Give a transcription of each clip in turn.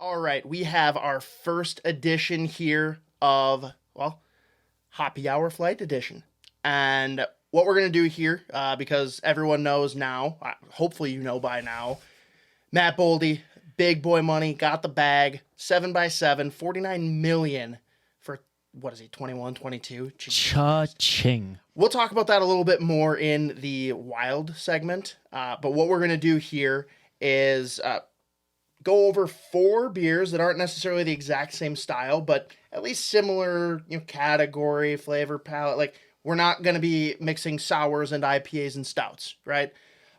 All right, we have our first edition here of, well, Happy Hour Flight Edition. And what we're going to do here, because everyone knows now, hopefully you know by now, Matt Boldy, big boy money, got the bag, 7x7, $49 million for, what is he, 21, 22? Cha-ching. We'll talk about that a little bit more in the Wild segment. But what we're going to do here is go over 4 beers that aren't necessarily the exact same style, but at least similar, category, flavor palette. Like, we're not going to be mixing sours and IPAs and stouts, right?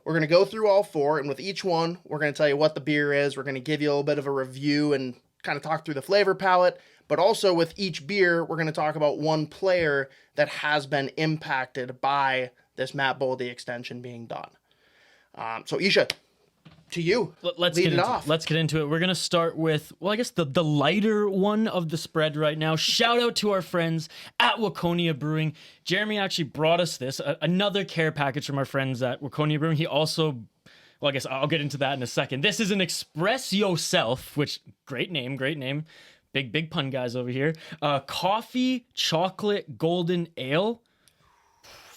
We're going to go through all 4, and with each one, we're going to tell you what the beer is. We're going to give you a little bit of a review and kind of talk through the flavor palette. But also with each beer, we're going to talk about one player that has been impacted by this Matt Boldy extension being done. So, Isha, to you. Let's get into it. We're going to start with, well, I guess the lighter one of the spread right now. Shout out to our friends at WACONIA Brewing. Jeremy actually brought us this, another care package from our friends at WACONIA Brewing. He also, well, I guess I'll get into that in a second. This is an Express Yourself, which, great name. Big pun guys over here. Coffee Chocolate Golden Ale.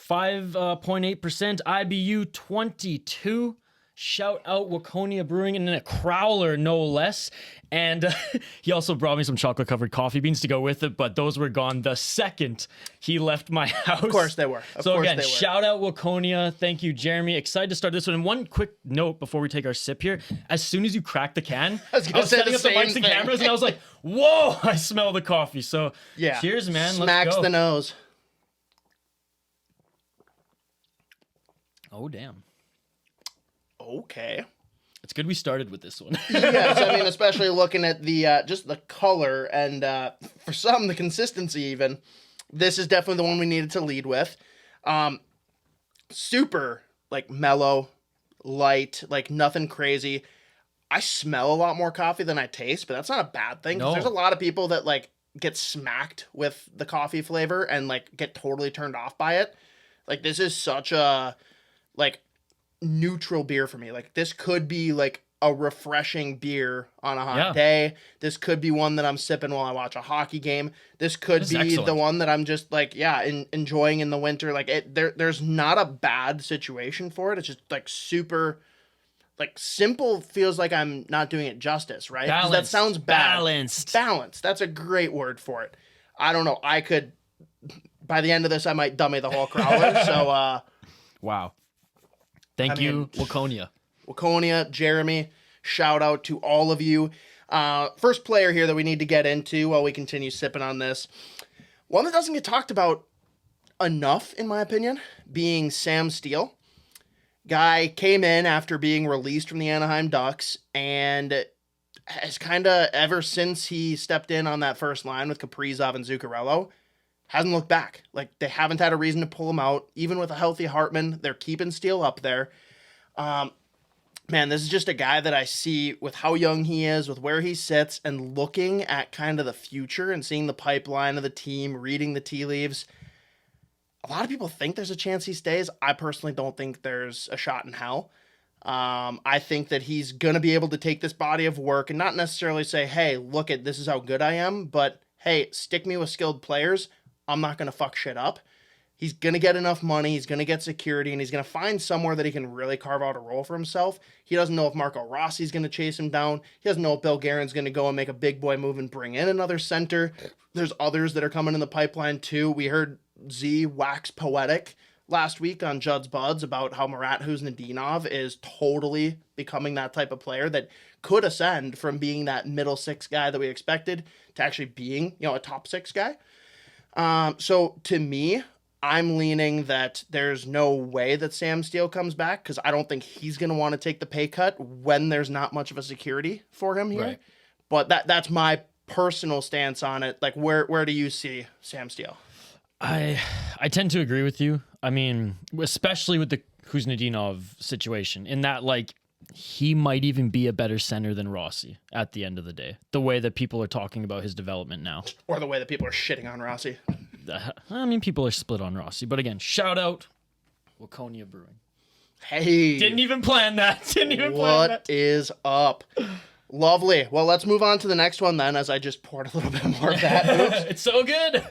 5.8% IBU 22. Shout out WACONIA Brewing, and then a crowler, no less. And he also brought me some chocolate-covered coffee beans to go with it, but those were gone the second he left my house. Of course they were. Shout out WACONIA. Thank you, Jeremy. Excited to start this one. And one quick note before we take our sip here. As soon as you crack the can, I was setting up the mics and cameras, and I was like, whoa, I smell the coffee. So, yeah. Cheers, man. Smacks Let's go. The nose. Oh, damn. Okay. It's good we started with this one. Yes, I mean, especially looking at the just the color and for some, the consistency even. This is definitely the one we needed to lead with. Super, mellow, light, nothing crazy. I smell a lot more coffee than I taste, but that's not a bad thing. No. There's a lot of people that, get smacked with the coffee flavor and, get totally turned off by it. This is such a, neutral beer for me. This could be a refreshing beer on a hot day. This could be one that I'm sipping while I watch a hockey game. This could be excellent. The one that I'm just enjoying in the winter. There's not a bad situation for it. It's just super simple. Feels like I'm not doing it justice, right? That sounds bad. Balanced. That's a great word for it. I don't know. I could, by the end of this, I might dummy the whole crowler. So wow. Thank you, WACONIA. WACONIA, Jeremy, shout out to all of you. First player here that we need to get into while we continue sipping on this. One that doesn't get talked about enough, in my opinion, being Sam Steele. Guy came in after being released from the Anaheim Ducks and has kind of, ever since he stepped in on that first line with Kaprizov and Zuccarello, hasn't looked back. They haven't had a reason to pull him out. Even with a healthy Hartman, they're keeping Steele up there. Man, this is just a guy that I see with how young he is, with where he sits, and looking at kind of the future and seeing the pipeline of the team, reading the tea leaves. A lot of people think there's a chance he stays. I personally don't think there's a shot in hell. I think that he's going to be able to take this body of work and not necessarily say, hey, look at this is how good I am, but hey, stick me with skilled players. I'm not going to fuck shit up. He's going to get enough money. He's going to get security, and he's going to find somewhere that he can really carve out a role for himself. He doesn't know if Marco Rossi's going to chase him down. He doesn't know if Bill Guerin's going to go and make a big boy move and bring in another center. There's others that are coming in the pipeline too. We heard Z wax poetic last week on Judd's Buds about how Marat Huznadinov is totally becoming that type of player that could ascend from being that middle 6 guy that we expected to actually being, a top 6 guy. So to me, I'm leaning that there's no way that Sam Steele comes back because I don't think he's going to want to take the pay cut when there's not much of a security for him here. Right. But that's my personal stance on it. Where do you see Sam Steele? I tend to agree with you. I mean, especially with the Kuznetsov situation in that, he might even be a better center than Rossi at the end of the day. The way that people are talking about his development now. Or the way that people are shitting on Rossi. I mean, people are split on Rossi. But again, shout out WACONIA Brewing. Hey. Didn't even plan that. What is up? Lovely. Well, let's move on to the next one then, as I just poured a little bit more of that. Oops. It's so good.